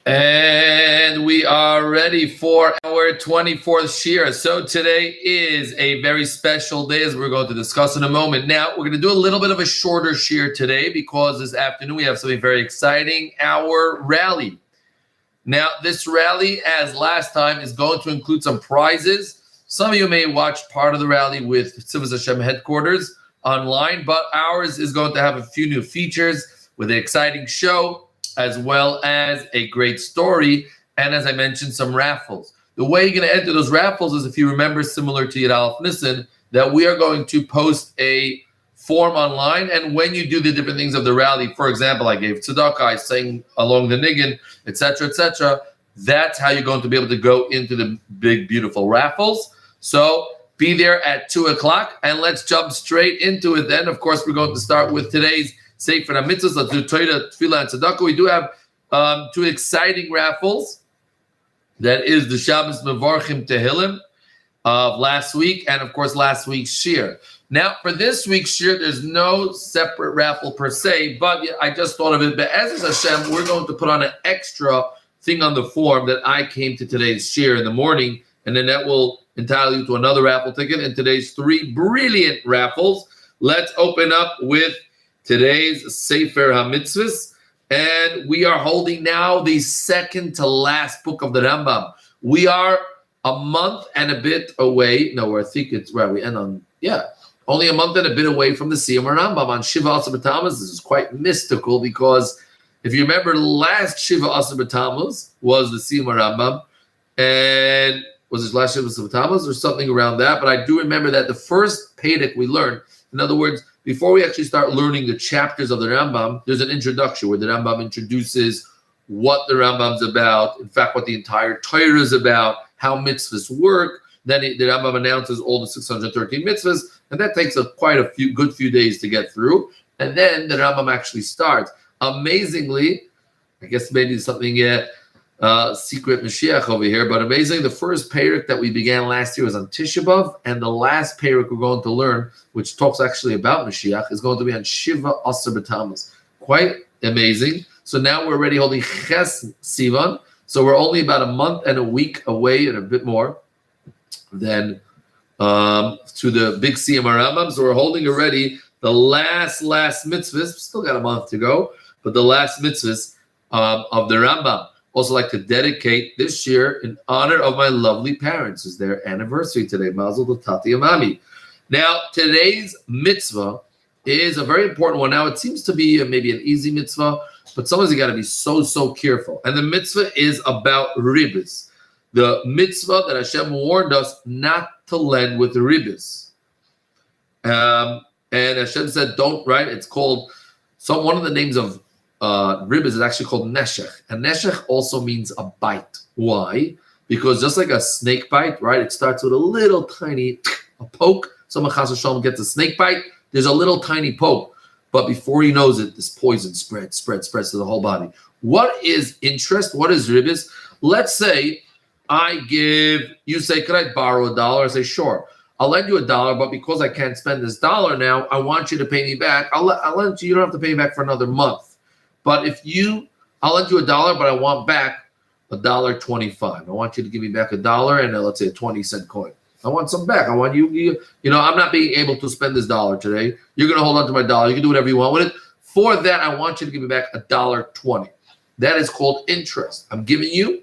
And we are ready for our 24th shiur. So today is a very special day, as we're going to discuss in a moment. Now, we're going to do a little bit of a shorter shiur today because this afternoon we have something very exciting, our rally. Now, this rally, as last time, is going to include some prizes. Some of you may watch part of the rally with Tzivos Hashem headquarters online, but ours is going to have a few new features with an exciting show, as well as a great story, and as I mentioned, some raffles. The way you're going to enter those raffles is, if you remember, similar to Yud Aleph Nisan, that we are going to post a form online, and when you do the different things of the rally, for example, I gave tzedakah, I sang along the niggin, etc., that's how you're going to be able to go into the big, beautiful raffles. So be there at 2 o'clock, and let's jump straight into it then. Of course, we're going to start with today's Sefer HaMitzvahs. Let's do Torah, Tefillah, and Tzedakah. We do have two exciting raffles. That is the Shabbos Mevarchim Tehillim of last week, and of course last week's shiur. Now, for this week's shiur, there's no separate raffle per se, but I just thought of it. But as is Hashem, we're going to put on an extra thing on the form that I came to today's shiur in the morning, and then that will entitle you to another raffle ticket in today's three brilliant raffles. Let's open up with today's Sefer HaMitzvahs, and we are holding now the second to last book of the Rambam. We are a month and a bit away. No, I think it's where we end on, only a month and a bit away from the Siyum Rambam on Shiva Asar B'Tammuz. This is quite mystical because if you remember, last Shiva Asar B'Tammuz was the Siyum Rambam, and was it last Shiva Asar B'Tammuz or something around that? But I do remember that the first Pedic we learned, in other words, before we actually start learning the chapters of the Rambam, there's an introduction where the Rambam introduces what the Rambam's about, in fact, what the entire Torah is about, how mitzvahs work. Then the Rambam announces all the 613 mitzvahs, and that takes quite a good few days to get through. And then the Rambam actually starts. Amazingly, I guess maybe something secret Mashiach over here, but amazingly, the first parak that we began last year was on Tisha B'Av, and the last parak we're going to learn, which talks actually about Mashiach, is going to be on Shiva Asar B'Tammuz. Quite amazing. So now we're already holding Ches Sivan, so we're only about a month and a week away, and a bit more than to the big Siyum Rambam. So we're holding already the last mitzvahs. Still got a month to go, but the last mitzvahs of the Rambam. Also like to dedicate this year in honor of my lovely parents. It's their anniversary today. Mazel tov Tati and Mami. Now, today's mitzvah is a very important one. Now, it seems to be maybe an easy mitzvah, but sometimes you got to be so careful. And the mitzvah is about ribbis. The mitzvah that Hashem warned us not to lend with ribbis. And Hashem said, don't, right? It's called, one of the names of ribbis is actually called neshech. And neshech also means a bite. Why? Because just like a snake bite, right? It starts with a little tiny poke. Someone chas v'shalom gets a snake bite. There's a little tiny poke. But before he knows it, this poison spreads to the whole body. What is interest? What is ribbis? Let's say you say, could I borrow $1? I say, sure. I'll lend you $1, but because I can't spend this $1 now, I want you to pay me back. I'll lend you. You don't have to pay me back for another month. But I'll lend you $1, but I want back $1.25. I want you to give me back $1 and let's say a 20-cent coin. I want some back. I want you. I'm not being able to spend this $1 today. You're going to hold on to my $1. You can do whatever you want with it. For that, I want you to give me back $1.20. That is called interest. I'm giving you,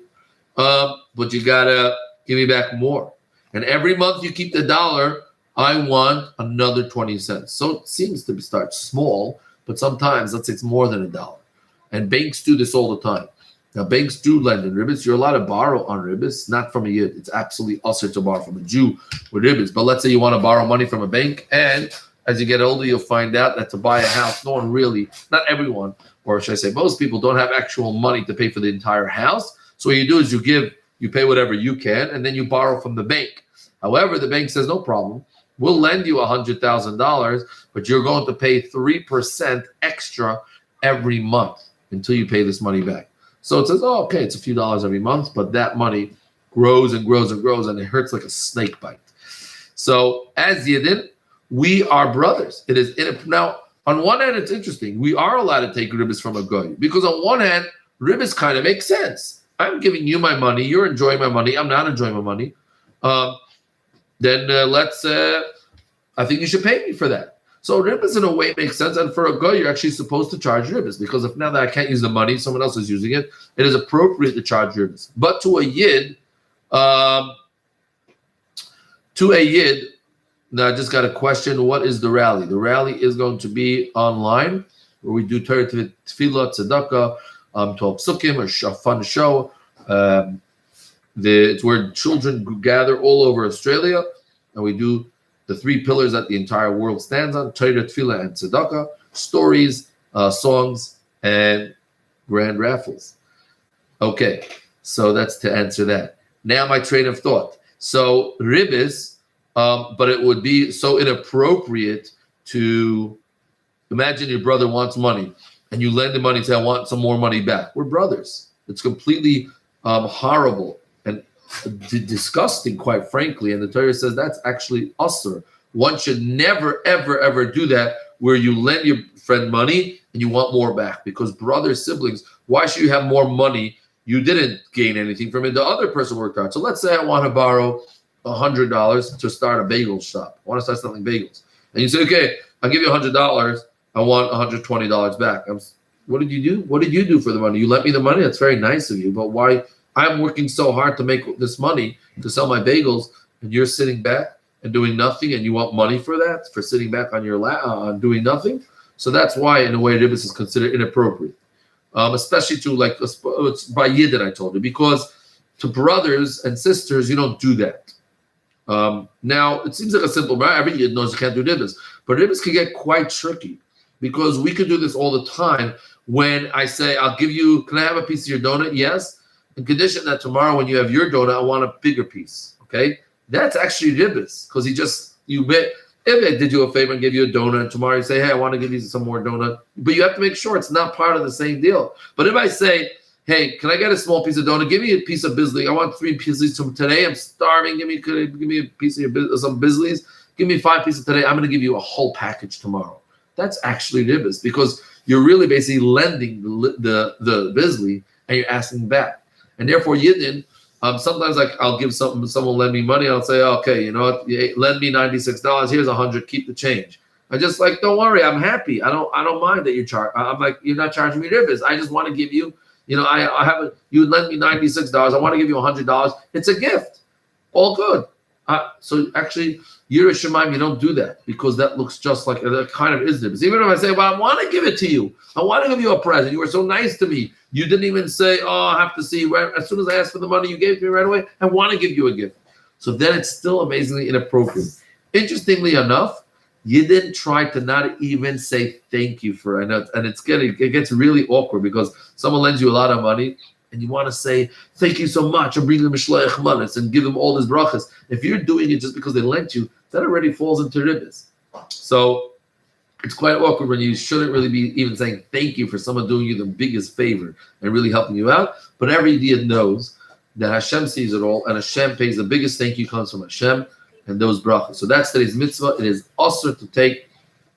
but you gotta give me back more. And every month you keep the $1, I want another 20 cents. So it seems to start small, but sometimes let's say it's more than $1. And banks do this all the time. Now, banks do lend in ribbis. You're allowed to borrow on ribbis, not from a yid. It's absolutely usher to borrow from a Jew with ribbis. But let's say you want to borrow money from a bank, and as you get older, you'll find out that to buy a house, not everyone, or should I say most people, don't have actual money to pay for the entire house. So what you do is you pay whatever you can, and then you borrow from the bank. However, the bank says, no problem. We'll lend you $100,000, but you're going to pay 3% extra every month until you pay this money back. So it says, oh, okay, it's a few dollars every month, but that money grows and grows and grows, and it hurts like a snake bite. So as Yidden, we are brothers. Now, on one hand, it's interesting. We are allowed to take ribbis from a goy, because on one hand, Ribis kind of makes sense. I'm giving you my money. You're enjoying my money. I'm not enjoying my money. Then I think you should pay me for that. So ribis in a way makes sense. And for a guy, you're actually supposed to charge ribis because if now that I can't use the money, someone else is using it, it is appropriate to charge ribis. But to a yid, now I just got a question. What is the rally? The rally is going to be online where we do Torah Tefillah, Tzedakah, 12 Sukkim, a fun show. It's where children gather all over Australia, and we do the three pillars that the entire world stands on: Torah, Tefillah, and Tzedakah, stories, songs, and grand raffles. Okay, so that's to answer that. Now my train of thought. So ribis, but it would be so inappropriate to imagine your brother wants money, and you lend him money and say, I want some more money back. We're brothers. It's completely horrible and disgusting, quite frankly. And the Torah says that's actually usur. One should never, ever, ever do that where you lend your friend money and you want more back. Because brothers, siblings, why should you have more money? You didn't gain anything from it. The other person worked hard. So let's say I want to borrow $100 to start a bagel shop. I want to start selling bagels. And you say, okay, I'll give you $100. I want $120 back. What did you do? What did you do for the money? You lent me the money. That's very nice of you. But why? I'm working so hard to make this money to sell my bagels, and you're sitting back and doing nothing, and you want money for that, for sitting back on your lap, doing nothing. So that's why, in a way, ribis is considered inappropriate, especially to it's by yidden, I told you, because to brothers and sisters, you don't do that. Now, it seems like a simple matter. Every yid knows you can't do ribis, but ribis can get quite tricky because we could do this all the time. When I say, I'll give you, can I have a piece of your donut? Yes. In condition that tomorrow when you have your donut, I want a bigger piece. Okay, that's actually ribis because if I did you a favor and gave you a donut, and tomorrow you say, hey, I want to give you some more donut, but you have to make sure it's not part of the same deal. But if I say, hey, can I get a small piece of donut? Give me a piece of bisley. I want 3 pieces today. I'm starving. Give me a piece of some bisleys. Give me 5 pieces today. I'm going to give you a whole package tomorrow. That's actually ribis because you're really basically lending the bisley and you're asking back. And therefore, yidden, sometimes I'll give someone lend me money. I'll say, okay, you know what? Lend me $96. Here's $100. Keep the change. I just don't worry. I'm happy. I don't mind that you charge. I'm like, you're not charging me ribis. I just want to give you, you lend me $96. I want to give you $100. It's a gift. All good. So actually, Yirah Shemaim, you don't do that because that looks just like that kind of is ribis. Even if I say, well, I want to give it to you. I want to give you a present. You were so nice to me. You didn't even say, oh, I have to see. As soon as I asked for the money, you gave it to me right away. I want to give you a gift. So then it's still amazingly inappropriate. Interestingly enough, you didn't try to not even say thank you for it. And it gets really awkward because someone lends you a lot of money and you want to say, thank you so much. I'm bringing them mishloach manos and give them all these brachas. If you're doing it just because they lent you, that already falls into ribis. So it's quite awkward when you shouldn't really be even saying thank you for someone doing you the biggest favor and really helping you out. But every yid knows that Hashem sees it all, and Hashem pays the biggest thank you comes from Hashem and those brachas. So that's today's mitzvah. It is usur to take,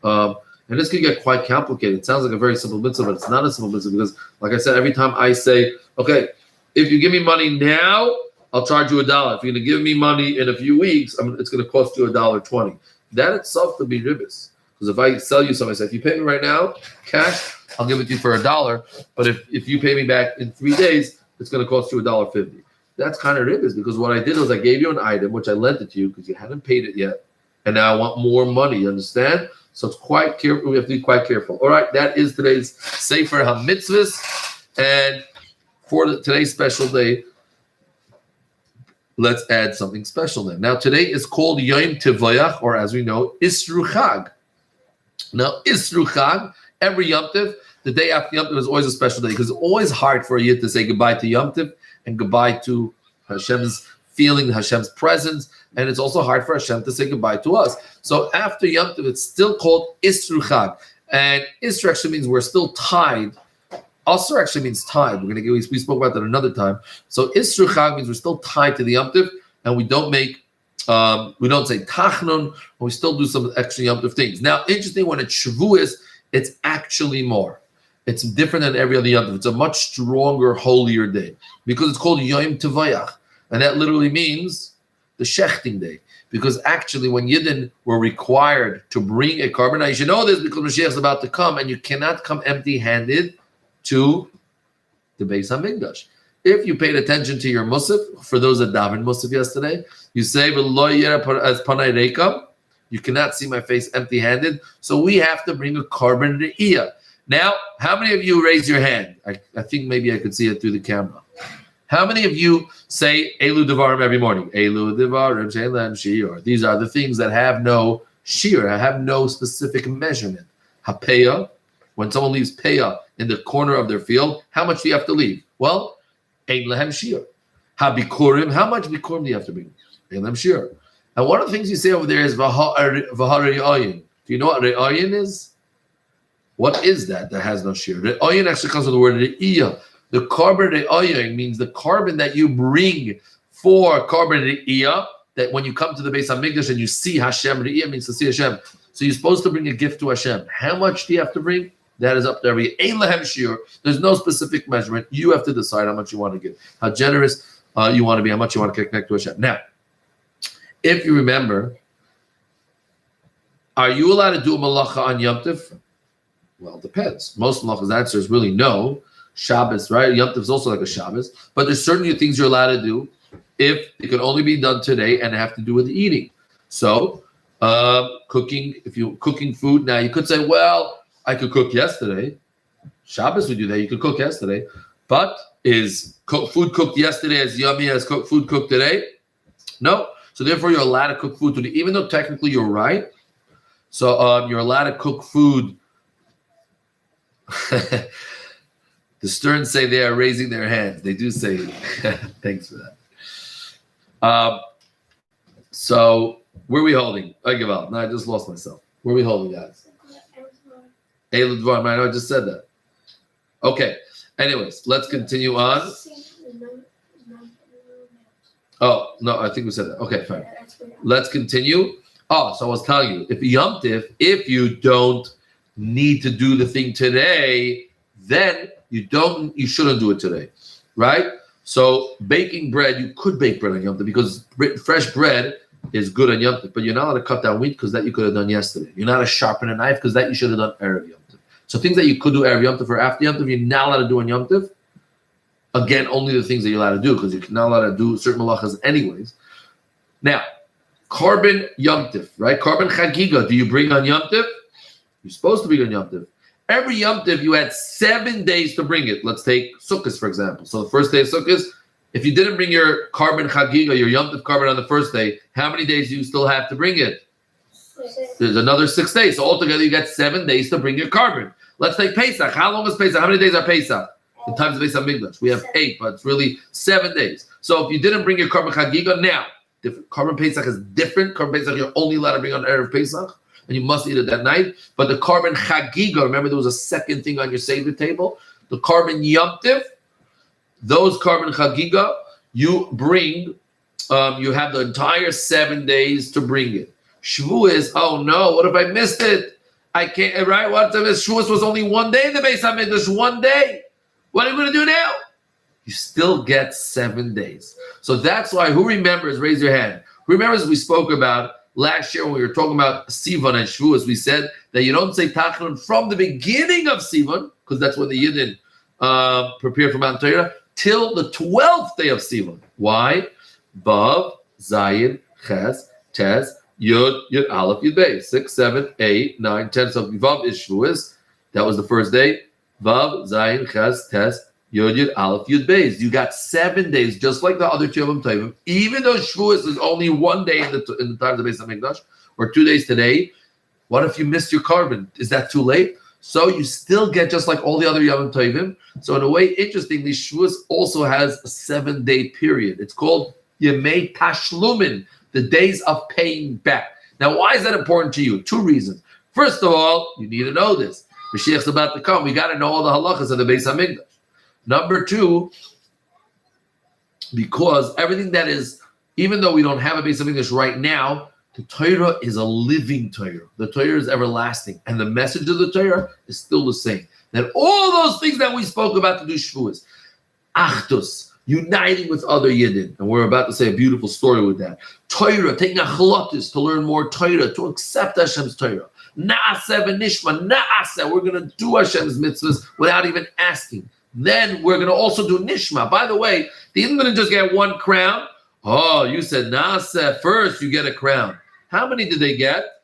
and this can get quite complicated. It sounds like a very simple mitzvah, but it's not a simple mitzvah because, like I said, every time I say, okay, if you give me money now, I'll charge you $1. If you're going to give me money in a few weeks, it's going to cost you $1.20. That itself could be ribis. Because if I sell you something, I say, if you pay me right now, cash, I'll give it to you for $1. But if you pay me back in 3 days, it's going to cost you $1.50. That's kind of ribis because what I did was I gave you an item, which I lent it to you because you hadn't paid it yet. And now I want more money. You understand? So it's quite careful. We have to be quite careful. All right, that is today's Sefer HaMitzvahs. And for today's special day, let's add something special then. Now, today is called Yom Tivayach, or as we know, Isru Chag. Now, Isru Chag, every Yom Tiv, the day after Yom Tiv is always a special day because it's always hard for a Yid to say goodbye to Yom Tiv and goodbye to Hashem's feeling, Hashem's presence, and it's also hard for Hashem to say goodbye to us. So after Yom Tiv, it's still called Isru Chag. And Isru actually means we're still tied. Usur actually means tied. We spoke about that another time. So Isru Chag means we're still tied to the Yom Tiv, and we don't say Tachnun, and we still do some extra Yom Tiv things. Now, interesting, when it's Shavuos, it's actually more. It's different than every other Yom Tov. It's a much stronger, holier day because it's called Yom Tevayach. And that literally means the Shechting day. Because actually, when Yidden were required to bring a carbon, now you should know this because Mashiach is about to come, and you cannot come empty-handed to the Beis HaMikdash. If you paid attention to your Musaf, for those that davened Musaf yesterday, you say, as panai reikam, you cannot see my face empty-handed, so we have to bring a carbon re'iyah. Now, how many of you raise your hand? I think maybe I could see it through the camera. How many of you say Elu Devarim every morning? Elu Devarim She'en Shiur. These are the things that have no shiur, have no specific measurement. Hapeya, when someone leaves peya in the corner of their field, how much do you have to leave? Well, Ein Lehem Shiur. Habikurim, how much bikurim do you have to bring? Ein Lehem Shiur. And one of the things you say over there is V'ha-re'ayin. Do you know what re'ayin is? What is that has no shiur? Re'ayin actually comes from the word re'iyah. The carbon re'ayah means the carbon that you bring for carbon re'iyah, that when you come to the Beis HaMikdash and you see Hashem, re'iyah means to see Hashem. So you're supposed to bring a gift to Hashem. How much do you have to bring? That is up there. Ein Lehem Shiur. There's no specific measurement. You have to decide how much you want to give, how generous you want to be, how much you want to connect to Hashem. Now, if you remember, are you allowed to do a malacha on Yom Tov? Well, it depends. Most malachas' answer is really no. Shabbos, right? Yom Tov is also like a Shabbos, but there's certainly things you're allowed to do if it can only be done today and have to do with eating. So, cooking, if you're cooking food, now you could say, well, I could cook yesterday. Shabbos we do that. You could cook yesterday, but is food cooked yesterday as yummy as food cooked today? No. So therefore, you're allowed to cook food today, even though technically you're right. So you're allowed to cook food. The Stearns say they are raising their hands. They do say, thanks for that. So, where are we holding? I give up. No, I just lost myself. Where are we holding, guys? Eilu Dvarim. I know I just said that. Okay. Anyways, let's continue on. Oh, no, I think we said that. Okay, fine. Let's continue. Oh, so I was telling you, if Yom Tif, if you don't need to do the thing today, then you shouldn't do it today, right? So baking bread, you could bake bread on Yom Tov because fresh bread is good on Yom Tov, but you're not allowed to cut down wheat because that you could have done yesterday. You're not allowed to sharpen a knife because that you should have done Erev Yom Tov. So things that you could do Erev Yom Tov or after Yom Tov, you're not allowed to do on Yom Tov. Again, only the things that you're allowed to do because you're not allowed to do certain malachas anyways. Now, carbon Yom Tov, right? Carbon Chagiga, do you bring on Yom Tov? You're supposed to bring on Yom Tov. Every Yom Tov, you had 7 days to bring it. Let's take Sukkot, for example. So the first day of Sukkot, if you didn't bring your carbon Chagiga, your Yom Tov carbon on the first day, how many days do you still have to bring it? 6. There's another 6 days. So altogether, you got 7 days to bring your carbon. Let's take Pesach. How long is Pesach? How many days are Pesach? In times of Beis HaMikdash, we have 8, but it's really 7 days. So if you didn't bring your carbon Chagiga, now, carbon Pesach is different. Carbon Pesach, you're only allowed to bring on Erev Pesach, and you must eat it that night. But the carbon Chagiga, remember there was a second thing on your Seder table? The carbon Yom Tiv, those carbon Chagiga, you bring, you have the entire 7 days to bring it. Shavuos, oh no, what if I missed it? I can't, right? What if Shavuos was only 1 day in the Beis HaMikdash, 1 day? What are you going to do now? You still get 7 days. So that's why, who remembers, raise your hand. Who remembers we spoke about last year when we were talking about Sivan and Shavuos, we said that you don't say Tachanun from the beginning of Sivan, because that's when the Yidden prepare for Mount Torah, till the 12th day of Sivan. Why? Vav, Zayin, Ches, Tes, Yud, Yud, Aleph, Yud, Beis. 6, 7, 8, 9, 10. So Vav is Shavuos. That was the first day. Vav, Zayin, Ches, Tes, Yud, Yud, Aleph, Yud, Beis. You got 7 days, just like the other 2 Yom Tovim. Even though Shavuos is only 1 day in the times of Beis HaMikdash, or 2 days today, what if you missed your carbon? Is that too late? So you still get just like all the other Yom Tovim. So in a way, interestingly, Shavuos also has a 7-day period. It's called Yemei Tashlumin, the days of paying back. Now, why is that important to you? 2 reasons. First of all, you need to know this. Mashiach's about to come. We got to know all the halachas of the Beis HaMikdash. Number 2, because everything that is, even though we don't have a Beis HaMikdash right now, the Torah is a living Torah. The Torah is everlasting. And the message of the Torah is still the same. Then all those things that we spoke about to do Shavuos, Achdus, uniting with other Yidden, and we're about to say a beautiful story with that. Torah, taking a chalatis to learn more Torah, to accept Hashem's Torah. Naaseh v'nishma, naaseh, we're going to do Hashem's mitzvahs without even asking. Then we're going to also do nishma. By the way, they didn't going to just get one crown. Oh, you said naaseh first, you get a crown. How many did they get?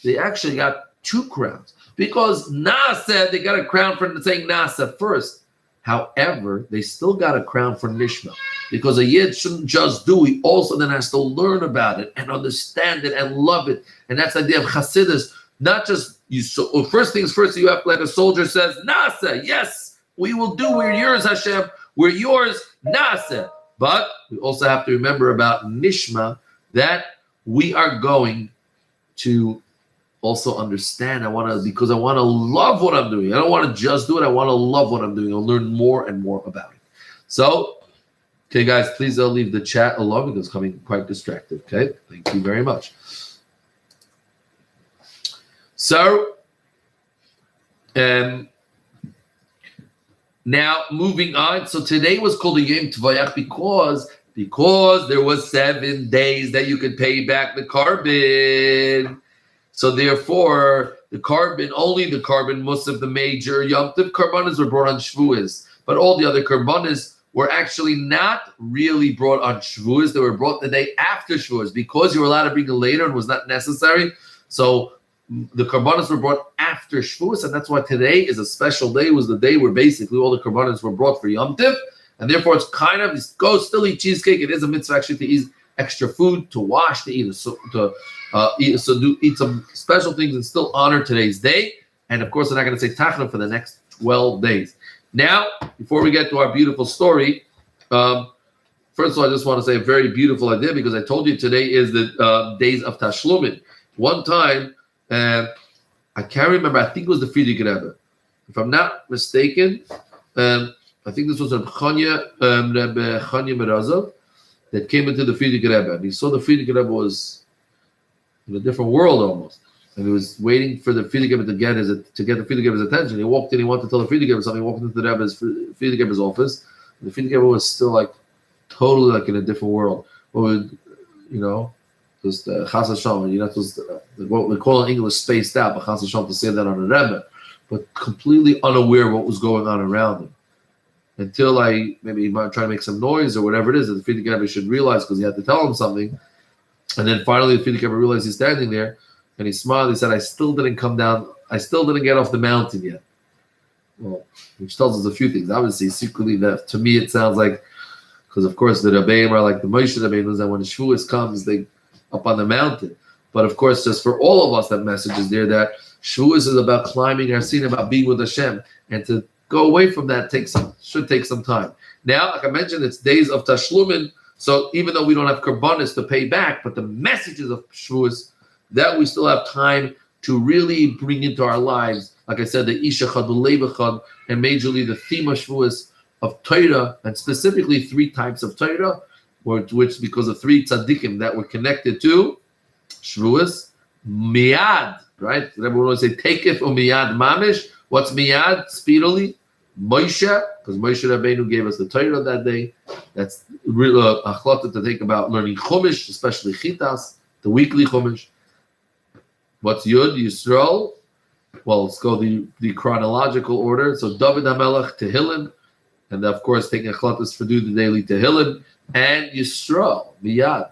They actually got 2 crowns. Because naaseh, they got a crown for saying naaseh first. However, they still got a crown for nishma, because a yid shouldn't just do; he also then has to learn about it and understand it and love it. And that's the idea of Chassidus. Not just you. So first things first, you have like a soldier says, "Nasa, yes, we will do. We're yours, Hashem. We're yours, Nasa." But we also have to remember about nishma, that we are going to also understand. Because I want to love what I'm doing. I don't want to just do it. I want to love what I'm doing. I'll learn more and more about it. So, okay, guys, please don't leave the chat alone because it's coming quite distracted. Okay, thank you very much. So, now moving on. So today was called a Yom Tvayach because there was 7 days that you could pay back the carbon. So therefore, only the carbon, most of the major Yom Tov karbanos were brought on Shavuos, but all the other karbanos were actually not really brought on Shavuos. They were brought the day after Shavuos because you were allowed to bring it later and was not necessary. So the karbanos were brought after Shavuos, and that's why today is a special day. It was the day where basically all the karbanos were brought for Yom Tov, and therefore it's kind of, go still eat cheesecake. It is a mitzvah actually to eat extra food, to wash, to eat, eat some special things and still honor today's day. And of course, we're not going to say Tachna for the next 12 days. Now, before we get to our beautiful story, first of all, I just want to say a very beautiful idea, because I told you today is the days of Tashlumin. One time, I can't remember, I think it was the Frierdiker Rebbe. If I'm not mistaken, I think this was Rebbe Chanya Merazov, that came into the Frierdiker Rebbe, and he saw the Frierdiker Rebbe was in a different world almost, and he was waiting for the Frierdiker Rebbe to get the Frierdiker Rebbe's attention. He walked in, he wanted to tell the Frierdiker Rebbe something. He walked into the Frierdiker Rebbe's office, and the Frierdiker Rebbe was still like totally like in a different world. Just Chas Hashem, just what we call in English spaced out, but Chas Hashem to say that on a Rebbe, but completely unaware of what was going on around him. Until maybe he might try to make some noise or whatever it is that the Frierdiker Rebbe should realize, because he had to tell him something. And then finally the Frierdiker Rebbe realized he's standing there, and he smiled. He said, I still didn't come down. I still didn't get off the mountain yet. Well, which tells us a few things. Obviously, secretly, that to me it sounds like, because of course the Rebbeim are like the Moshe Rebbeinu, that when the Shavuos comes, they up on the mountain. But of course, just for all of us, that message is there that Shavuos is about climbing our scene, about being with Hashem, and to go away from that should take some time. Now, like I mentioned, it's days of Tashlumin, so even though we don't have karbanis to pay back, but the messages of Shavuos, that we still have time to really bring into our lives. Like I said, the Isha Chad, the Leva Chad, and majorly the theme of Shavuos of Torah, and specifically 3 types of Torah, which because of 3 tzaddikim that were connected to Shavuos, miyad, right? Everyone always say takef or miyad mamish. What's miyad? Speedily. Moshe, because Moshe Rabbeinu gave us the Torah that day. That's real achlata to think about learning Chumash, especially Chitas, the weekly Chumash. What's Yud? Yisrael. Well, let's go the chronological order. So David HaMelech, Tehillim, and of course taking achlatas for do the daily Tehillim, and Yisrael, Miyad.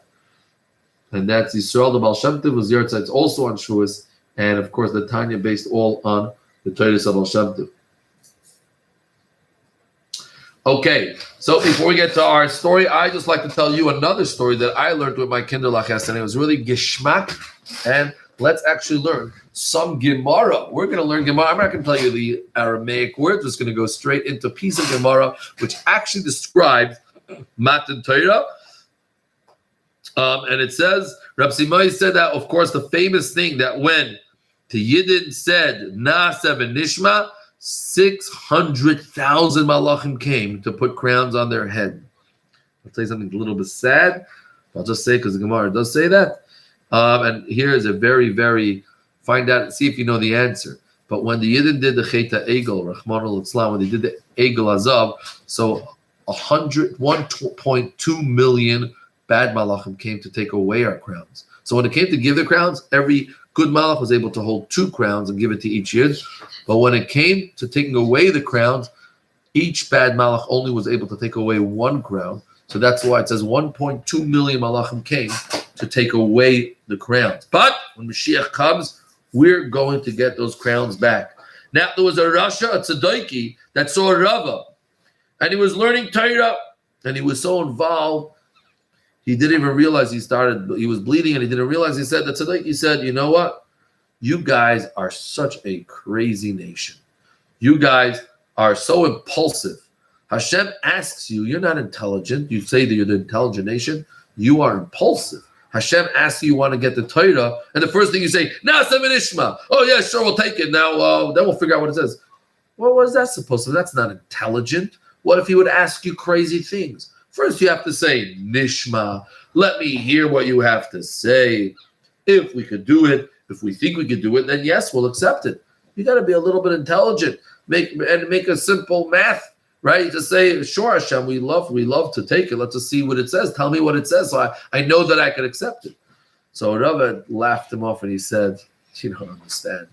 And that's Yisrael, the Baal Shem Tov, was Yertzah. It's also on Shavuos, and of course the Tanya based all on the Torah of Baal Shem Tov. Okay, so before we get to our story, I just like to tell you another story that I learned with my kinderlach, and it was really geschmack. And let's actually learn some Gemara. We're going to learn Gemara. I'm not going to tell you the Aramaic word. We're just going to go straight into a piece of Gemara, which actually describes Matan Torah. And it says, Rab Simai said that, of course, the famous thing that when the Yidden said, Na'aseh v'nishma, 600,000 malachim came to put crowns on their head. I'll tell you something a little bit sad. I'll just say because the Gemara does say that. And here is a very, very, find out, see if you know the answer. But when the Yidden did the Cheta Egel, Rahman al-Islam, when they did the Egel Azav, so 1.2 million bad malachim came to take away our crowns. So when it came to give the crowns, every good malach was able to hold 2 crowns and give it to each Yid. But when it came to taking away the crowns, each bad malach only was able to take away 1 crown. So that's why it says 1.2 million malachim came to take away the crowns. But when Mashiach comes, we're going to get those crowns back. Now, there was a Rasha, a Tzadiki, that saw a Rava, and he was learning Torah, and he was so involved, he didn't even realize he was bleeding, and he didn't realize, he said, the Tzadiki said, you know what? You guys are such a crazy nation. You guys are so impulsive. Hashem asks you, you're not intelligent. You say that you're the intelligent nation. You are impulsive. Hashem asks you want to get the Torah, and the first thing you say, Nasa Ishma. Oh, yeah, sure, we'll take it. Now, then we'll figure out what it says. Well, what is that supposed to be? That's not intelligent. What if he would ask you crazy things? First, you have to say, Nishma. Let me hear what you have to say. If we could do it, if we think we could do it, then yes, we'll accept it. You got to be a little bit intelligent. Make a simple math, right? Just say, sure, Hashem, we love to take it. Let's just see what it says. Tell me what it says, so I know that I can accept it. So Rava laughed him off and he said, you don't understand.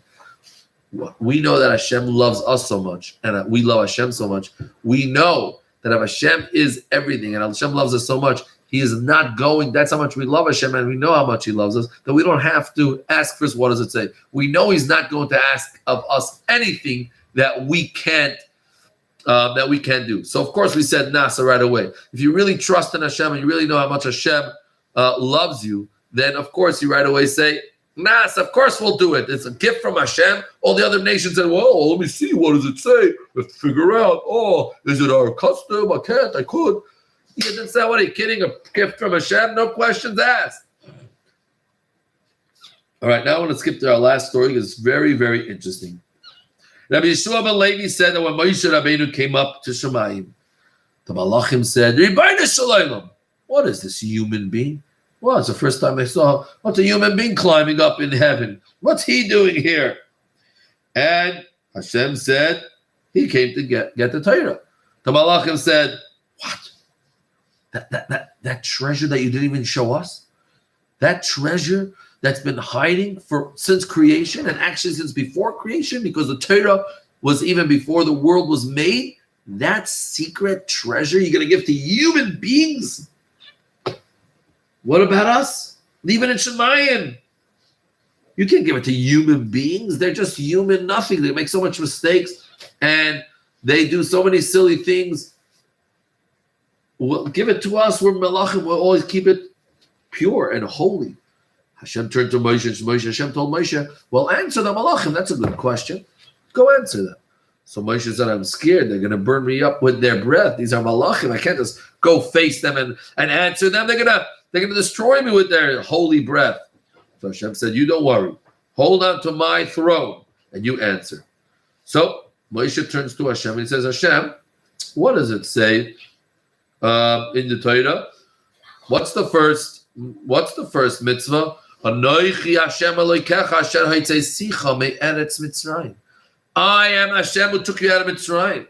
We know that Hashem loves us so much, and we love Hashem so much. We know that if Hashem is everything, and Hashem loves us so much, He is not going. That's how much we love Hashem, and we know how much He loves us, that we don't have to ask first, what does it say? We know He's not going to ask of us anything that we can't do. So of course we said Nasa right away. If you really trust in Hashem and you really know how much Hashem loves you, then of course you right away say, Nas, of course we'll do it. It's a gift from Hashem. All the other nations said, well, let me see. What does it say? Let's figure out. Oh, is it our custom? I can't. I could. He didn't say, what are you kidding? A gift from Hashem? No questions asked. All right, now I want to skip to our last story because it's very, very interesting. Rabbi Yeshua ben Levi said that when Moshe Rabbeinu came up to Shemayim, the Malachim said, Ribono shel olam, what is this human being? Well, it's the first time I saw what's a human being climbing up in heaven. What's he doing here? And Hashem said, he came to get the Torah. The Malachim said, what? That treasure that you didn't even show us? That treasure that's been hiding since creation, and actually since before creation, because the Torah was even before the world was made. That secret treasure you're going to give to human beings? What about us? Even in Shemayim, you can't give it to human beings. They're just human nothing. They make so much mistakes, and they do so many silly things. Well, give it to us. We're Malachim. We'll always keep it pure and holy. Hashem turned to Moshe. Hashem told Moshe, well, answer the Malachim. That's a good question. Go answer them. So Moshe said, I'm scared. They're going to burn me up with their breath. These are Malachim. I can't just go face them and answer them. They're going to destroy me with their holy breath. So Hashem said, you don't worry. Hold on to my throne and you answer. So Moshe turns to Hashem and he says, Hashem, what does it say in the Torah? What's the first mitzvah? Anochi Hashem Elokecha asher hotzeisecha me'eretz Mitzrayim. I am Hashem who took you out of Mitzrayim.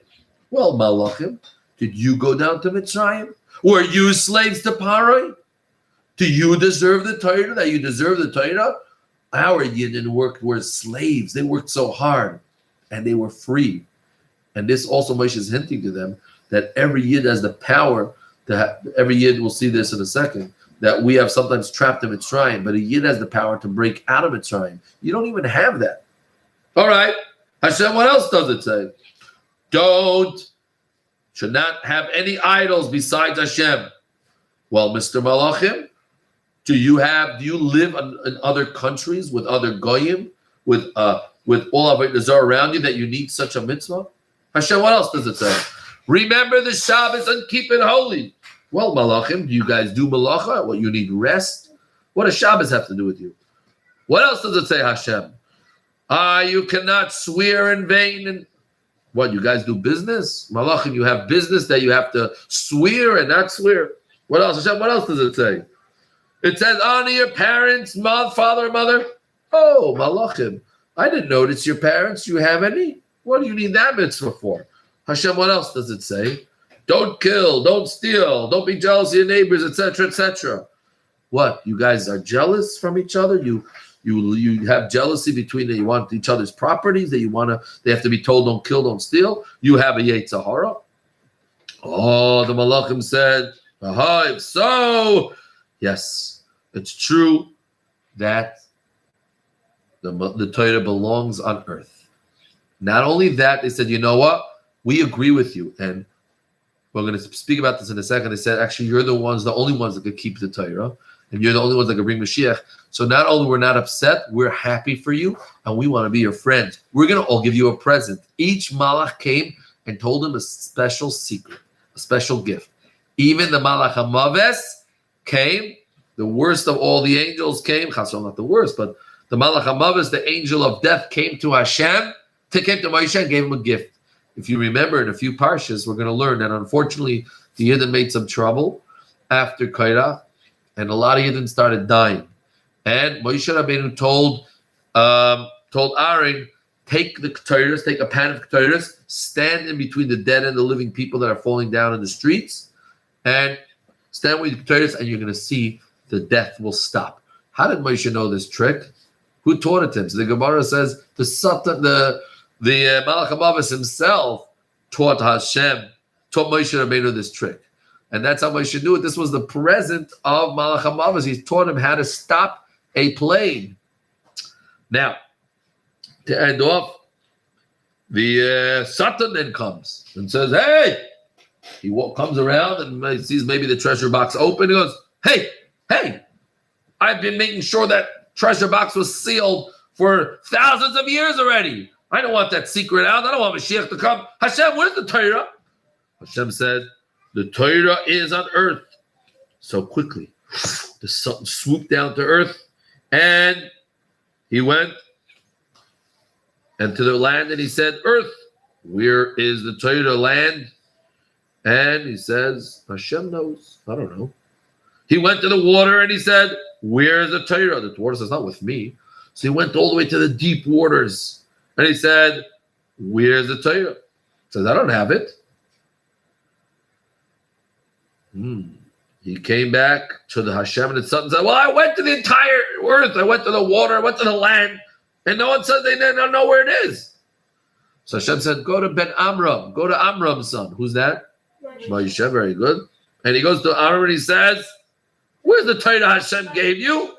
Well, Malachim, did you go down to Mitzrayim? Were you slaves to Paroi? Do you deserve the Torah? That you deserve the Torah? Our Yidden were slaves. They worked so hard, and they were free. And this also Moshe is hinting to them that every Yid has the power to have. Every Yid, we'll see this in a second, that we have sometimes trapped in Mitzrayim, but a Yid has the power to break out of Mitzrayim. You don't even have that. All right. Hashem, what else does it say? Should not have any idols besides Hashem. Well, Mr. Malachim, do you live in other countries with other goyim, with all of it around you, that you need such a mitzvah? Hashem, what else does it say? Remember the Shabbos and keep it holy. Well, Malachim, do you guys do malacha? Well, you need rest. What does Shabbos have to do with you? What else does it say, Hashem? You cannot swear in vain. And what, you guys do business? Malachim, you have business that you have to swear and not swear. What else, Hashem? What else does it say? It says, honor your parents, father, mother. Oh, Malachim, I didn't notice your parents. Do you have any? What do you need that mitzvah for? Hashem, what else does it say? Don't kill, don't steal, don't be jealous of your neighbors, etc., etc. What? You guys are jealous from each other? You have jealousy between that you want each other's properties, that they have to be told don't kill, don't steal. You have a Yetzer Hara. Oh, the Malachim said, aha, if so, yes, it's true that the Torah belongs on earth. Not only that, they said, you know what? We agree with you. And we're going to speak about this in a second. They said, actually, you're the only ones that could keep the Torah. And you're the only ones that can bring Mashiach. So not only we're not upset, we're happy for you, and we want to be your friends. We're going to all give you a present. Each Malach came and told him a special secret, a special gift. Even the Malach HaMaves came, the worst of all the angels came, Chasson, not the worst, but the Malach HaMaves, the angel of death, came to Hashem, came to Moshe and gave him a gift. If you remember in a few parshas, we're going to learn that unfortunately the Yidden made some trouble after Kairach, and a lot of Yidden started dying. And Moshe Rabbeinu told Aaron, take the Ketores, take a pan of Ketores, stand in between the dead and the living people that are falling down in the streets, and stand with the Ketores, and you're going to see the death will stop. How did Moshe know this trick? Who taught it to him? So the Gemara says the Malach HaMaves himself taught Moshe Rabbeinu this trick. And that's how Moshe knew it. This was the present of Malach HaMaves. He taught him how to stop a plane. Now, to end off, the Satan then comes and says, hey! He comes around and sees maybe the treasure box open. He goes, hey! I've been making sure that treasure box was sealed for thousands of years already. I don't want that secret out. I don't want Mashiach to come. Hashem, where's the Torah? Hashem said, the Torah is on earth. So quickly, the Satan swooped down to earth, and he went and to the land, and he said, earth, where is the Torah land? And he says, Hashem knows. I don't know. He went to the water, and he said, where is the Torah? The water says, not with me. So he went all the way to the deep waters, and he said, where's the Torah? He says, I don't have it. He came back to the Hashem, and the Satan said, well, I went to the entire earth. I went to the water. I went to the land. And no one says they don't know where it is. So Hashem said, go to Ben Amram. Go to Amram's son. Who's that? Moshe. Very good. And he goes to Amram and he says, where's the Torah Hashem gave you?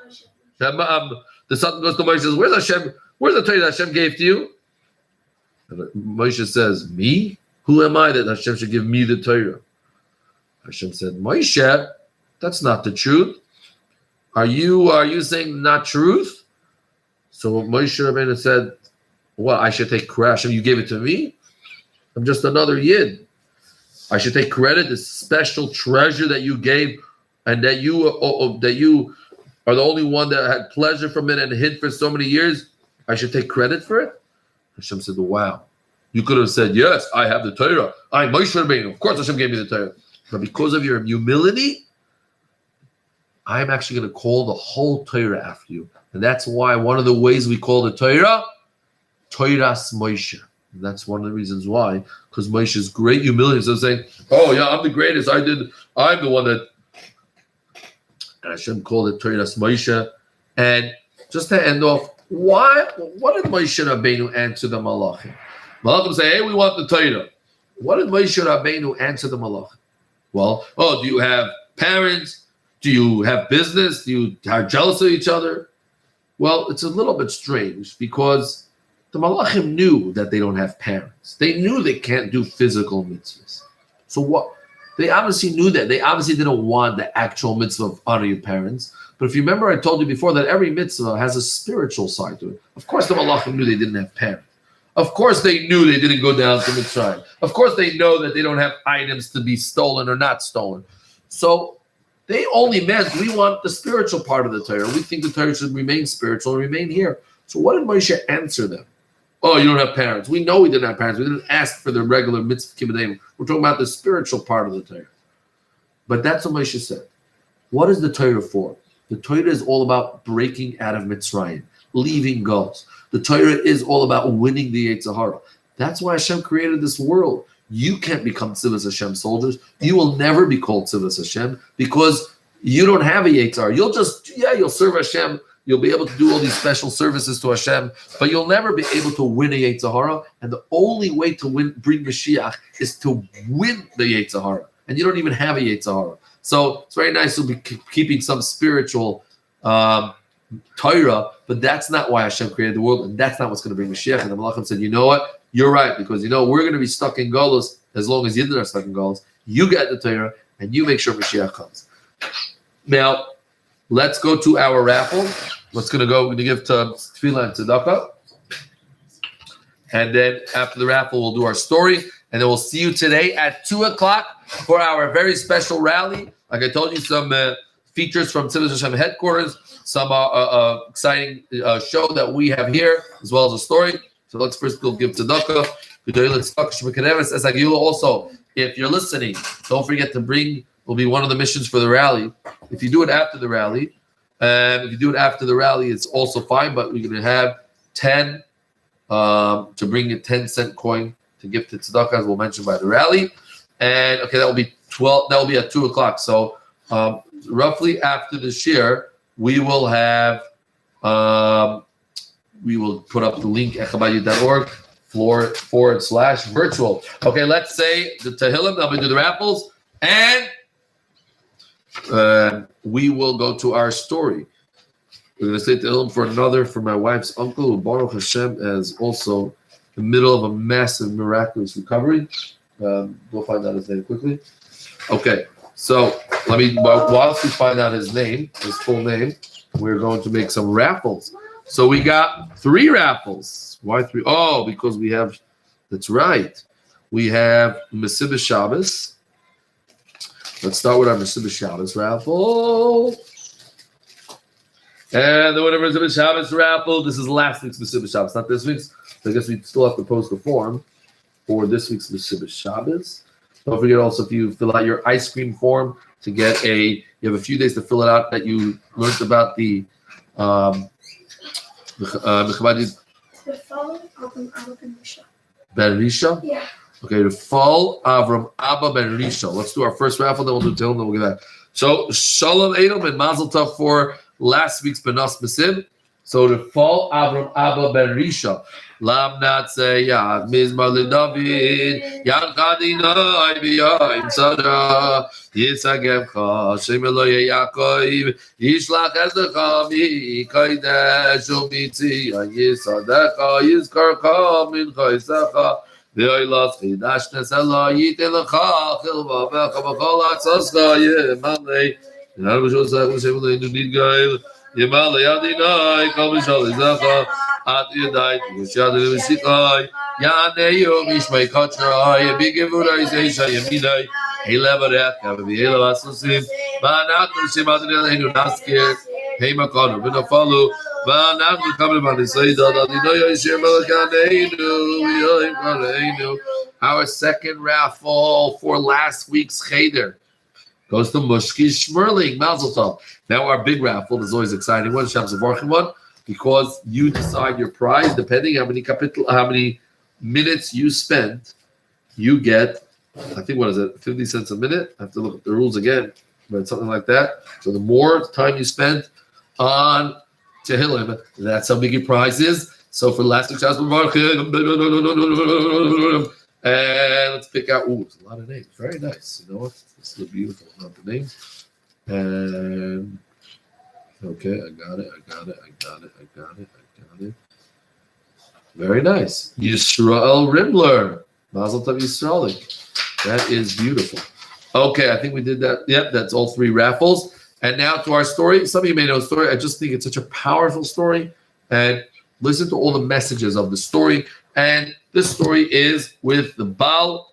The Satan goes to Moshe and says, where's Hashem? Where's the Torah that Hashem gave to you? And Moshe says, me? Who am I that Hashem should give me the Torah? Hashem said, Moshe, that's not the truth. Are you saying not truth? So Moshe Rabbeinu said, well, I should take credit. Hashem, you gave it to me? I'm just another Yid. I should take credit, this special treasure that you gave, and that you are the only one that had pleasure from it and hid for so many years. I should take credit for it? Hashem said, wow. You could have said, yes, I have the Torah. I'm Moshe Rabbeinu. Of course Hashem gave me the Torah. But because of your humility, I'm actually going to call the whole Torah after you. And that's why one of the ways we call the Torah, Torah's Moshe. And that's one of the reasons why, because Moshe's great humility. So saying, oh yeah, I'm the greatest. I'm the one that, and Hashem called it Torah's Moshe. And just to end off, what did Moshe Rabbeinu answer the Malachim? Malachim say, hey, we want the Torah. What did Moshe Rabbeinu answer the Malachim? Well, do you have parents? Do you have business? Do you are jealous of each other? Well, it's a little bit strange because the Malachim knew that they don't have parents. They knew they can't do physical mitzvahs. So what? They obviously knew that. They obviously didn't want the actual mitzvah of honor your parents. But if you remember, I told you before that every mitzvah has a spiritual side to it. Of course, the Malachim knew they didn't have parents. Of course, they knew they didn't go down to Mitzrayim. Of course, they know that they don't have items to be stolen or not stolen. So they only meant we want the spiritual part of the Torah. We think the Torah should remain spiritual and remain here. So what did Moshe answer them? Oh, you don't have parents. We know we didn't have parents. We didn't ask for the regular mitzvah kibbutz. We're talking about the spiritual part of the Torah. But that's what Moshe said. What is the Torah for? The Torah is all about breaking out of Mitzrayim. leaving goals. The Torah is all about winning the Yetzer Hara. That's why Hashem created this world. You can't become Tzivos Hashem soldiers. You will never be called Tzivos Hashem because you don't have a Yetzer Hara. You'll serve Hashem. You'll be able to do all these special services to Hashem, but you'll never be able to win a Yetzer Hara. And the only way to bring Mashiach is to win the Yetzer Hara. And you don't even have a Yetzer Hara. So it's very nice to be keeping some spiritual Torah, but that's not why Hashem created the world, and that's not what's going to bring Mashiach. And the Malachim said, you know what? You're right, because we're going to be stuck in Golus as long as Yidden are stuck in Golus. You get the Torah, and you make sure Mashiach comes. Now, let's go to our raffle. We're going to give to Tefillah and Tzedakah. And then after the raffle, we'll do our story. And then we'll see you today at 2 o'clock for our very special rally. Like I told you, some features from Tzivos Hashem headquarters, some exciting show that we have here, as well as a story. So let's first go give tzedakah. Also, if you're listening, don't forget to bring, will be one of the missions for the rally. If you do it after the rally, it's also fine, but we're going to have 10 to bring a 10-cent coin to give to tzedakah, as we'll mention by the rally. And okay, that will be 12. That will be at 2 o'clock. So roughly after the shiur, we will have we will put up the link echabadu.org /virtual. Okay, let's say the Tehillim. Then we do the raffles, and we will go to our story. We're going to say Tehillim for my wife's uncle, who Baruch Hashem is also in the middle of a massive miraculous recovery. We'll find out his name quickly. Okay, so whilst we find out his full name, we're going to make some raffles. So we got 3 raffles. Why 3? Oh, because we have, that's right. We have Mesilas Shabbos. Let's start with our Mesilas Shabbos raffle. And the winner of Mesilas Shabbos raffle, this is last week's Mesilas Shabbos, not this week's. So I guess we still have to post the form for this week's Mesilas Shabbos. Don't forget also, if you fill out your ice cream form to get you have a few days to fill it out, that you learned about the fall Avram Abba Ben Risha. Ben Risha? Yeah. Okay, the fall Avram Abba Ben Risha. Let's do our first raffle, then we'll do Tehillim, then we'll get back. So Shalom Edom and Mazel Tov for last week's Benas Mesim. So the fall Avram Abba Ben Risha. Lam Natseyah Mizmar LeDavid Yanchadinai B'Yayim Tzara Yitzagemcha Shem Elohe Yaakov Yishlach Ezdecha Mikodesh U'Mitziyah Yisadecha Yizkarcha Mincha Yisecha V'Oilas Chidashnes Elo Yitin Lecha Chilva V'Echa B'Chol Atzoscha Yemalei Yinaru B'Shosach V'Shem Eloheinu Nidgail Yemalei Adinai Kol B'Shol Yisecha At Yadai, Yishadil V'Sikai, Yaneyu Mishmei Kotrai, Bigivudai Zeisha Yaminai, Elevaret, Kavaviela Asusim, Banat Shimadil Einu Naskir, Heimakon, Vinafalu, Banat coming by the Saida, Adinoya Shemalakanenu. Our second raffle for last week's Cheder goes to Mushki Shmerling, Mazel Tov. Now our big raffle is always exciting one, Shams Avarchim one, because you decide your prize depending how many minutes you spend. You get, I think, 50 cents a minute? I have to look at the rules again, but something like that. So the more time you spend on Tehillim, that's how big your prize is. So for the last week's and let's pick out. Ooh, it's a lot of names. Very nice. You know what? This is beautiful. Not the names. And okay, I got it. Very nice. Yisrael Rimbler. Mazel Tov Yisrael. That is beautiful. Okay, I think we did that. Yep, that's all 3 raffles. And now to our story. Some of you may know the story. I just think it's such a powerful story. And listen to all the messages of the story. And this story is with the Baal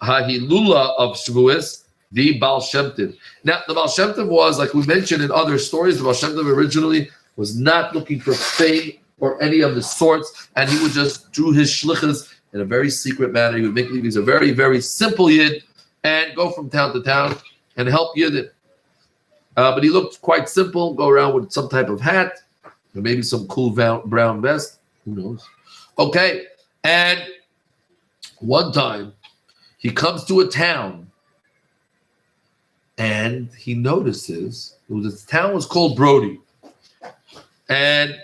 Hahilula of Shavuos, the Baal Shem Tov. Now, the Baal Shem Tov was, like we mentioned in other stories, the Baal Shem Tov originally was not looking for fame or any of the sorts, and he would just do his shlichus in a very secret manner. He would make he's a very, very simple yid and go from town to town and help yidden. But he looked quite simple, go around with some type of hat, or maybe some cool brown vest. Who knows? Okay, and one time he comes to a town, and he notices this town was called Brody, and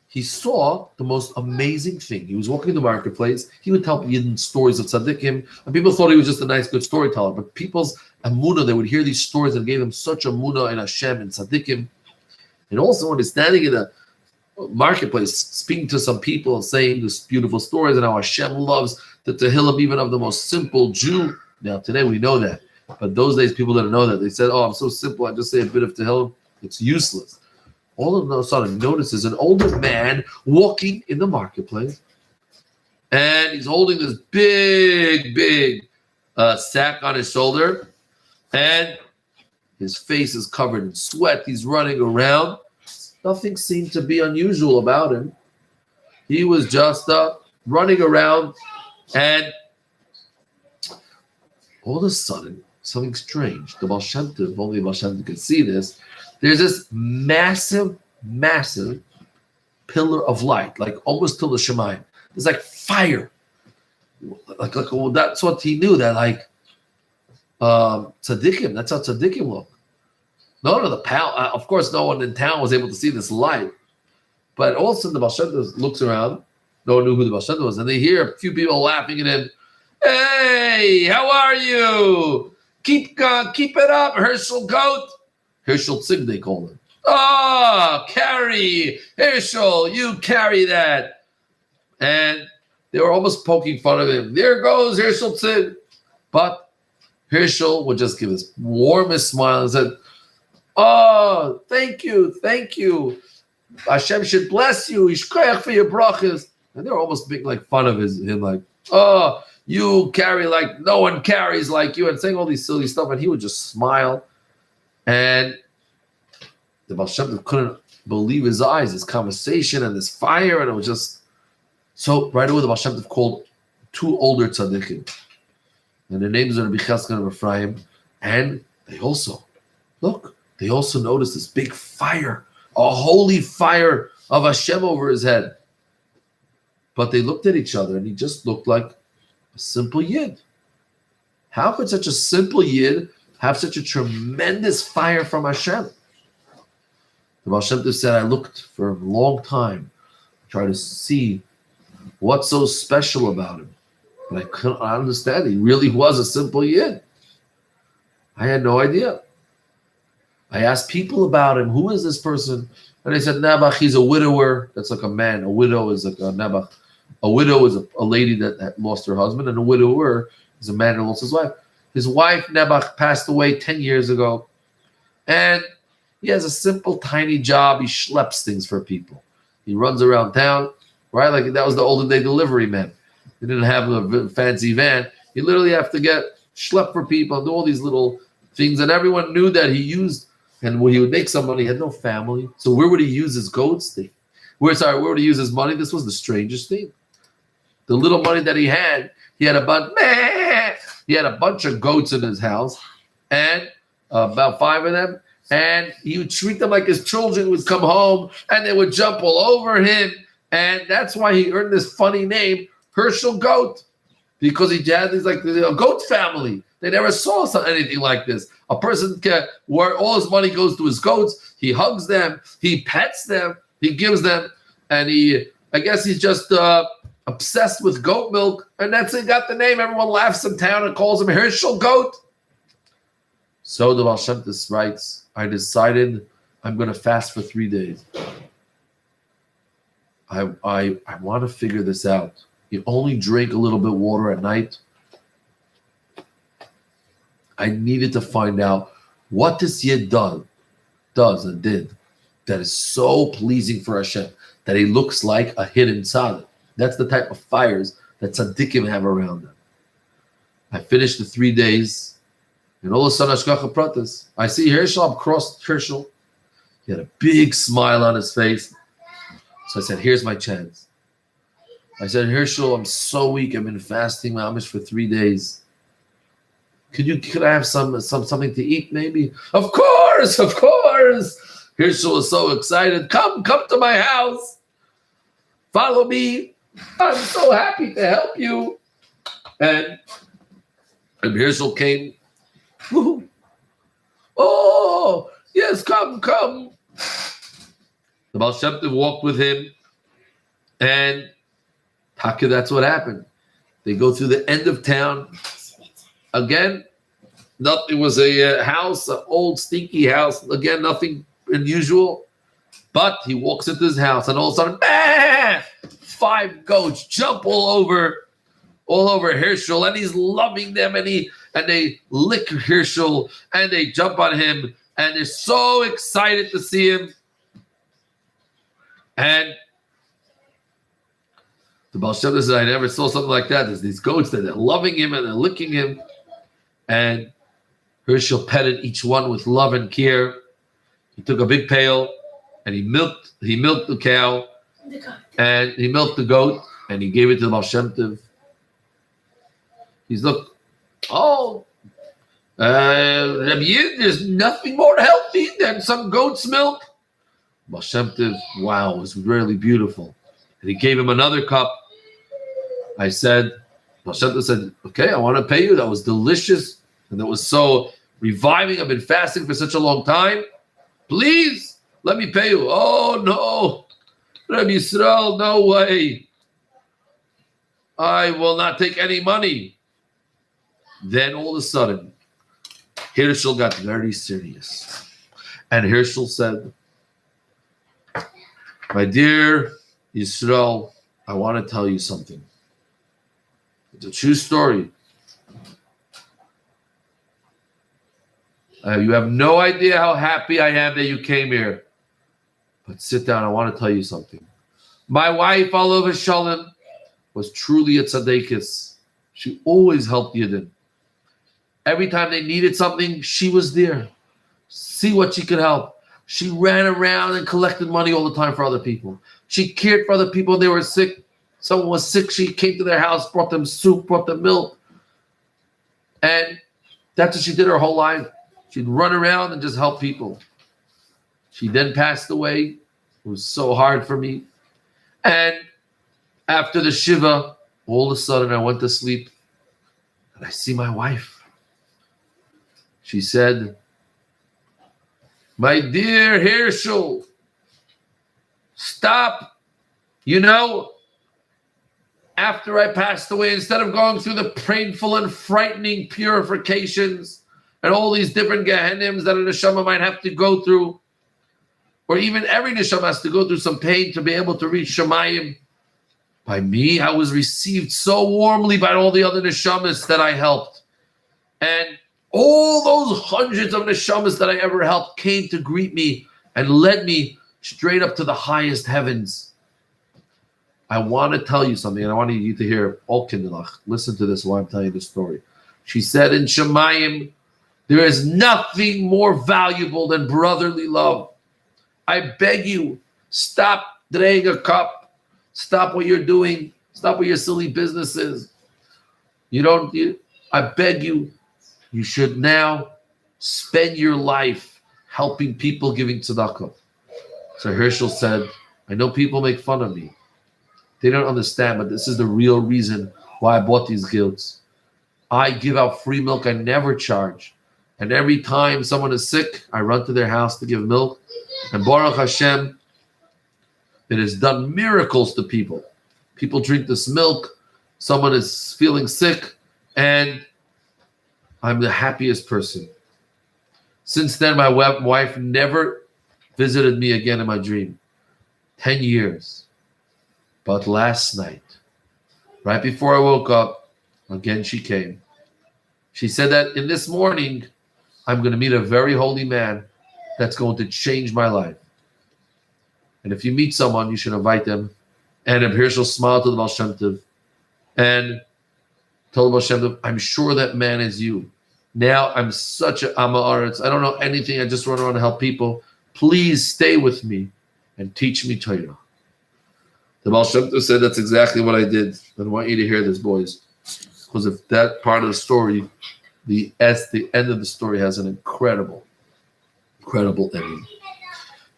he saw the most amazing thing. He was walking in the marketplace. He would tell Yidden stories of tzaddikim, and people thought he was just a nice, good storyteller. But people's emunah, they would hear these stories and gave them such emunah in Hashem and tzaddikim. And also, when he's standing in a marketplace, speaking to some people, saying these beautiful stories and how Hashem loves the Tehillim even of the most simple Jew. Now, today we know that. But those days, people didn't know that. They said, oh, I'm so simple, I just say a bit of Tehillim. It's useless. All of a sudden notices an older man walking in the marketplace, and he's holding this big sack on his shoulder, and his face is covered in sweat. He's running around. Nothing seemed to be unusual about him. He was just running around, and all of a sudden, something strange. The Baal Shem Tov, only Baal Shem Tov could see this. There's this massive pillar of light, like almost till the Shemayim. There's like fire. Like well, that's what he knew, that like tzaddikim, that's how tzaddikim look. No, of course, no one in town was able to see this light. But all of a sudden, the Baal Shem Tov looks around. No one knew who the Baal Shem Tov was. And they hear a few people laughing at him. Hey, how are you? Keep it up, Herschel Goat. Herschel Tzig, they call him. Oh, carry, Herschel, you carry that. And they were almost poking fun of him. There goes Herschel Tzig. But Herschel would just give his warmest smile and said, oh, thank you. Hashem should bless you. Yishkoyach for your brachas. And they were almost making like fun of him, like, oh, you carry like no one carries like you, and saying all these silly stuff. And he would just smile. And the Baal Shem Tov couldn't believe his eyes, this conversation and this fire, and it was just so. Right away, the Baal Shem Tov called two older tzaddikim, and their names are Rabbi Cheskel and Ephraim, and they also noticed this big fire, a holy fire of Hashem over his head. But they looked at each other, and he just looked like a simple yid. How could such a simple yid have such a tremendous fire from Hashem? The Baal Shem Tov said, I looked for a long time, tried to see what's so special about him. But I couldn't understand. He really was a simple yid. I had no idea. I asked people about him. Who is this person? And they said, Nebuch, he's a widower. That's like a man. A widow is like a Nebuch. A widow is a lady that lost her husband, and a widower is a man who lost his wife. His wife, Nebuch, passed away 10 years ago. And he has a simple, tiny job. He schleps things for people. He runs around town, right? Like that was the olden day delivery man. He didn't have a fancy van. He literally have to get schlep for people and do all these little things. And everyone knew that he used, and when he would make some money, he had no family. So where would he use his goats? Where would he use his money? This was the strangest thing. The little money that he had a bunch of goats in his house, and about 5 of them. And he would treat them like his children. Would come home and they would jump all over him. And that's why he earned this funny name, Herschel Goat, because he had this like a goat family. They never saw anything like this. A person where all his money goes to his goats. He hugs them, he pets them, he gives them, and I guess he's just obsessed with goat milk. And that's it, got the name. Everyone laughs in town and calls him Herschel Goat. So the Baal Shem Tov writes, I decided I'm going to fast for 3 days. I want to figure this out. You only drink a little bit of water at night. I needed to find out what this yid does and did that is so pleasing for Hashem, that he looks like a hidden tzaddik. That's the type of fires that tzaddikim have around them. I finished the 3 days. And all of a sudden, Ashkacha Pratis, I see Herschel, I'm crossed Herschel. He had a big smile on his face. So I said, here's my chance. I said, Herschel, I'm so weak. I've been fasting mamish for 3 days. Could I have something to eat, maybe? Of course. Herschel was so excited. Come to my house. Follow me. I'm so happy to help you. And Herschel came. Woo-hoo. Oh, yes, come. The Baal Shem Tov walked with him, and Taka, that's what happened. They go through the end of town. Again, nothing was a house, an old stinky house. Again, nothing unusual. But he walks into his house, and all of a sudden, 5 goats jump all over Herschel, and he's loving them, and they lick Herschel, and they jump on him, and they're so excited to see him. And the Baal Shem Tov said, I never saw something like that. There's these goats that they're loving him and they're licking him. And Herschel petted each one with love and care. He took a big pail and he milked the cow and he milked the goat and he gave it to the Baal Shem Tov. He's look, Rabbi Yid, there's nothing more healthy than some goat's milk. Baal Shem Tov, wow, it was really beautiful. And he gave him another cup. I said, Baal Shem Tov said, okay, I want to pay you. That was delicious. And that was so reviving. I've been fasting for such a long time. Please, let me pay you. Oh, no. Rabbi Yisrael, no way. I will not take any money. Then all of a sudden, Herschel got very serious. And Herschel said, my dear Yisrael, I want to tell you something. It's a true story. You have no idea how happy I am that you came here. But sit down, I want to tell you something. My wife, Alav Shalom, was truly a tzaddikus. She always helped Yidden. Every time they needed something, she was there. See what she could help. She ran around and collected money all the time for other people. She cared for other people. They were sick. Someone was sick. She came to their house, brought them soup, brought them milk. And that's what she did her whole life. She'd run around and just help people. She then passed away. It was so hard for me. And after the Shiva, all of a sudden I went to sleep and I see my wife. She said, my dear Herschel, stop. You know, after I passed away, instead of going through the painful and frightening purifications and all these different Gehennims that a neshama might have to go through, or even every neshama has to go through some pain to be able to reach Shemayim, by me, I was received so warmly by all the other neshamas that I helped. And all those hundreds of neshamas that I ever helped came to greet me and led me straight up to the highest heavens. I want to tell you something, and I want you to hear all Kinderlach. Listen to this while I'm telling you the story. She said in Shemayim, there is nothing more valuable than brotherly love. I beg you, stop draining a cup. Stop what you're doing. Stop what your silly business is. I beg you, you should now spend your life helping people, giving tzedakah. So Herschel said, I know people make fun of me. They don't understand, but this is the real reason why I bought these gilts. I give out free milk. I never charge. And every time someone is sick, I run to their house to give milk. And Baruch Hashem, it has done miracles to people. People drink this milk. Someone is feeling sick, and I'm the happiest person. Since then, my wife never visited me again in my dream. 10 years. But last night, right before I woke up, again she came. She said that in this morning, I'm going to meet a very holy man that's going to change my life. And if you meet someone, you should invite them. And Reb Herschel smiled to the Baal Shem Tov and told the Baal Shem Tov, I'm sure that man is you. Now I'm such a Amma Aretz. I don't know anything. I just run around to help people. Please stay with me and teach me Torah. The Baal Shem Tov said, that's exactly what I did. I want you to hear this, boys. Because if that part of the story, the end of the story has an incredible ending.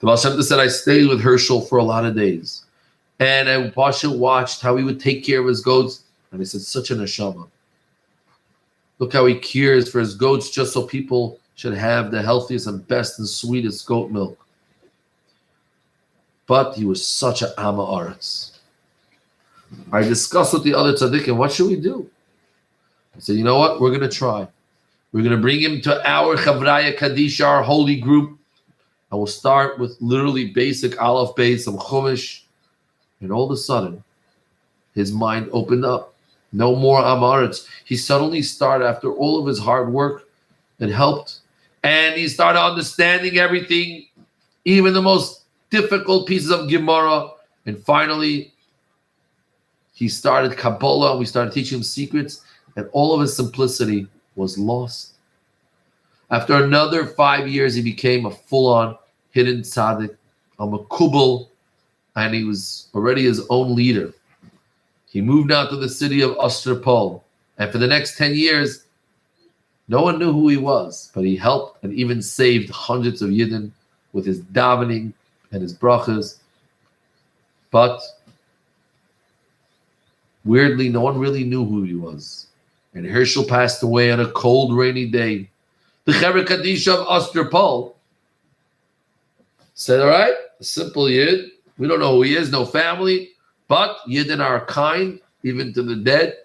The Baal Shem Tov said, I stayed with Herschel for a lot of days. And I watched how he would take care of his goats. And he said, such a neshama. Look how he cares for his goats just so people should have the healthiest and best and sweetest goat milk. But he was such an Amma Aretz. I discussed with the other tzaddikim, what should we do? I said, you know what? We're going to try. We're going to bring him to our Chavraya Kadisha, our holy group. And we'll start with literally basic Aleph Beis, some Chumash. And all of a sudden, his mind opened up. No more Amaretz. He suddenly started, after all of his hard work, it helped. And he started understanding everything, even the most difficult pieces of Gemara. And finally, he started Kabbalah, and we started teaching him secrets, and all of his simplicity was lost. After another 5 years, he became a full-on hidden tzaddik, a makubal, and he was already his own leader. He moved out to the city of Osterpol, and for the next 10 years, no one knew who he was, but he helped and even saved hundreds of Yidden with his davening and his brachas. But weirdly, no one really knew who he was. And Herschel passed away on a cold, rainy day. The Chevra Kadisha of Osterpol said, all right, a simple Yid. We don't know who he is, no family, but Yidden are kind, even to the dead.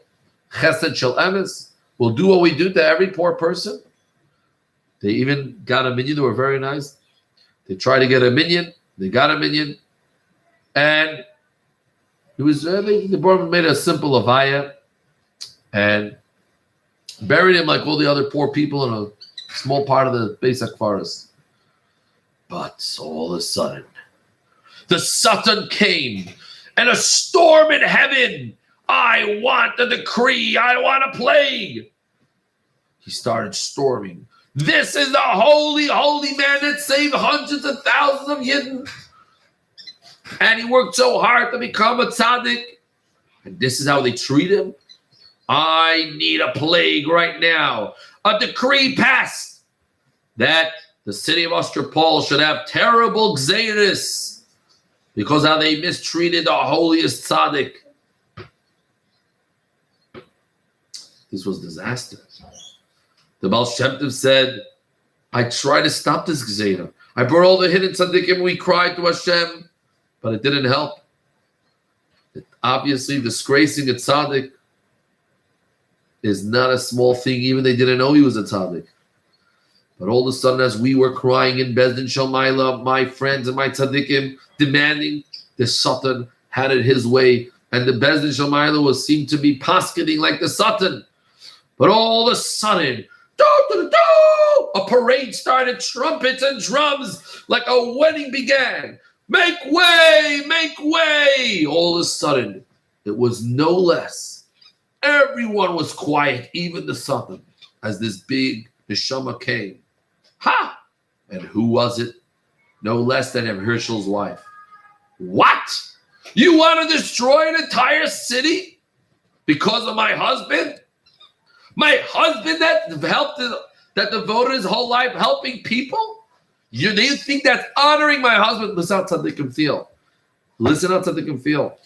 Chesed shel emes. We'll do what we do to every poor person. They even got a minion. They were very nice. They tried to get a minion. They got a minion. And it was, the Borman made a simple avaya and buried him like all the other poor people in a small part of the Beis forest. But all of a sudden, the Satan came and a storm in heaven. I want a decree. I want a plague. He started storming. This is the holy, holy man that saved hundreds of thousands of Yidden. And he worked so hard to become a tzaddik. And this is how they treat him. I need a plague right now. A decree passed that the city of Osterpol should have terrible gzeiros because how they mistreated the holiest tzaddik. This was disaster. The Baal Shem Tov said, I tried to stop this gzeira. I brought all the hidden tzaddikim, we cried to Hashem, but it didn't help. Obviously, disgracing a tzaddik is not a small thing. Even they didn't know he was a tzaddik. But all of a sudden, as we were crying in Bezdin Shalmaila, my friends and my tzaddikim, demanding the Satan had it his way, and the Bezdin Shalmaila was seemed to be paskening like the Satan. But all of a sudden, a parade started, trumpets and drums, like a wedding began. Make way, make way. All of a sudden, it was no less. Everyone was quiet, even the Satan, as this big neshama came. Ha! And who was it? No less than Herschel's wife. What? You want to destroy an entire city because of my husband? My husband that devoted his whole life helping people? Do you think that's honoring my husband? Listen how tzaddikim feel. Listen how tzaddikim feel.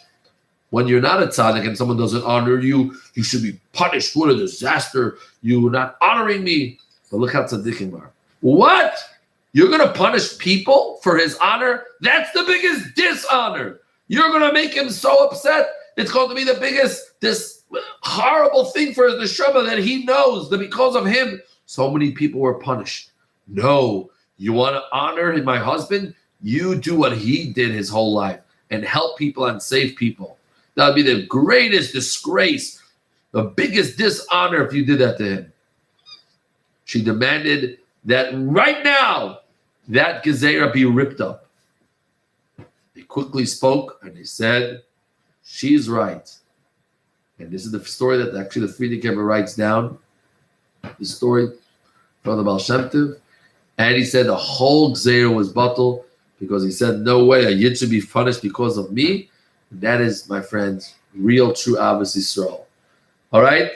When you're not a tzaddik and someone doesn't honor you, you should be punished. What a disaster. You're not honoring me. But look how tzaddikim are. What? You're going to punish people for his honor? That's the biggest dishonor. You're going to make him so upset. It's going to be the biggest, this horrible thing for his neshama that he knows that because of him, so many people were punished. No, you want to honor my husband? You do what he did his whole life and help people and save people. That would be the greatest disgrace, the biggest dishonor if you did that to him. She demanded that right now, that gezerah be ripped up. They quickly spoke and they said, she's right. And this is the story that actually the Frierdiker Rebbe writes down. The story from the Baal Shem Tov. And he said the whole gezerah was batal because he said, no way, a yid should be punished because of me. And that is, my friends, real, true Ahavas Yisrael. All right?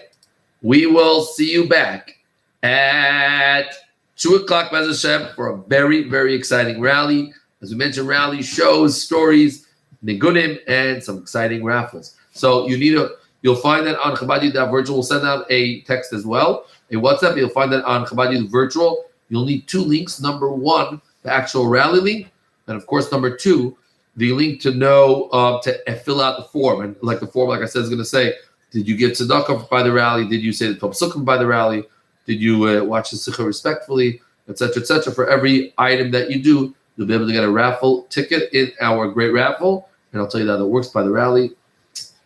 We will see you back at 2 o'clock, Bez Hashem, for a very, very exciting rally. as we mentioned, rally shows, stories, nigunim, and some exciting raffles. So you'll find that on Chabad.virtual. We'll send out a text as well, a WhatsApp. You'll find that on Chabad Virtual. You'll need two links. Number one, the actual rally link, and of course, number two, the link to know to fill out the form. And like the form, like I said, is going to say, did you give tzedakah by the rally? Did you say the Top Sukkah by the rally? Did you watch the Sukkah respectfully, etc., etc.? For every item that you do, you'll be able to get a raffle ticket in our great raffle. And I'll tell you how that works by the rally.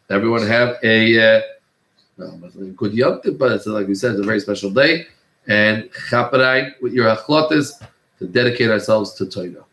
Everyone have a good Yom Tov, but it's, like we said, it's a very special day. And chaperai with your achlotas to dedicate ourselves to Torah.